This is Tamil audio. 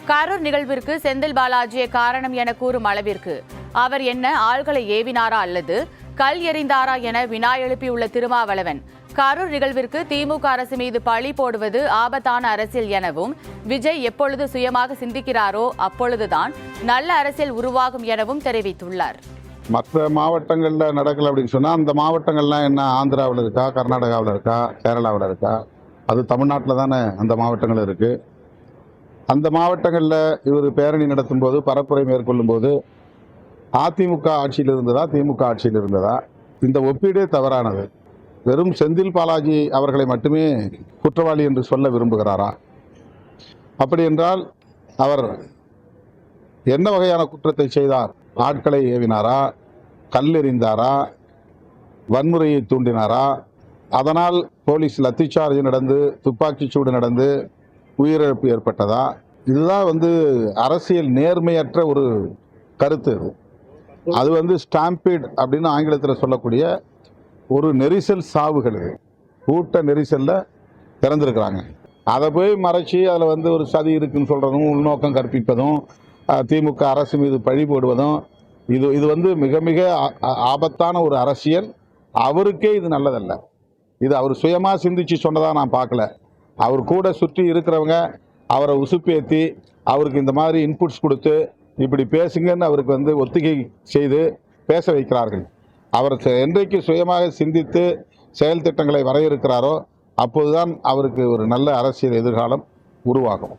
கரூர் நிகழ்விற்கு செந்தில் பாலாஜியை காரணம் என கூறும் அளவிற்கு அவர் என்ன ஆள்களை ஏவினாரா அல்லது கல் எறிந்தாரா என வினா எழுப்பியுள்ள திருமாவளவன், கரூர் நிகழ்விற்கு திமுக அரசு மீது பழி போடுவது ஆபத்தான அரசியல் எனவும், விஜய் எப்பொழுது சுயமாக சிந்திக்கிறாரோ அப்பொழுதுதான் நல்ல அரசியல் உருவாகும் எனவும் தெரிவித்துள்ளார். மற்ற மாவட்டங்களில் நடக்கல அப்படின்னு சொன்னால், அந்த மாவட்டங்கள்லாம் என்ன ஆந்திராவில் இருக்கா, கர்நாடகாவில் இருக்கா, கேரளாவில் இருக்கா? அது தமிழ்நாட்டில் தானே அந்த மாவட்டங்கள் இருக்குது. அந்த மாவட்டங்களில் இவர் பேரணி நடத்தும் போது, பரப்புரை மேற்கொள்ளும் போது அதிமுக ஆட்சியில் இருந்ததா, திமுக ஆட்சியில் இருந்ததா? இந்த ஒப்பீடே தவறானது. வெறும் செந்தில் பாலாஜி அவர்களை மட்டுமே குற்றவாளி என்று சொல்ல விரும்புகிறாரா? அப்படி என்றால் அவர் என்ன வகையான குற்றத்தை செய்தார்? ஆட்களை ஏவினாரா, கல்லெறிந்தாரா, வன்முறையை தூண்டினாரா? அதனால் போலீஸ் லத்திச்சார்ஜ் நடந்து, துப்பாக்கி சூடு நடந்து உயிரிழப்பு ஏற்பட்டதா? இதுதான் அரசியல் நேர்மையற்ற ஒரு கருத்து. அது ஸ்டாம்பீட் அப்படின்னு ஆங்கிலத்தில் சொல்லக்கூடிய ஒரு நெரிசல் சாவுகள். இது கூட்ட நெரிசலில் திறந்திருக்கிறாங்க. அதை போய் மறைச்சி அதில் ஒரு சதி இருக்குன்னு சொல்கிறதும், உள்நோக்கம் கற்பிப்பதும், திமுக அரசு மீது பழி போடுவதும், இது மிக மிக ஆபத்தான ஒரு அரசியல். அவருக்கே இது நல்லதல்ல. இது அவர் சுயமாக சிந்திச்சு சொன்னதாக நான் பார்க்கல. அவர் கூட சுற்றி இருக்கிறவங்க அவரை உசுப்பேற்றி அவருக்கு இந்த மாதிரி இன்புட்ஸ் கொடுத்து இப்படி பேசுங்கன்னு அவருக்கு ஒத்திகை செய்து பேச வைக்கிறார்கள். அவர் என்றைக்கு சுயமாக சிந்தித்து செயல் திட்டங்களை வரையறுக்கிறாரோ அப்போதுதான் அவருக்கு ஒரு நல்ல அரசியல் எதிர்காலம் உருவாகும்.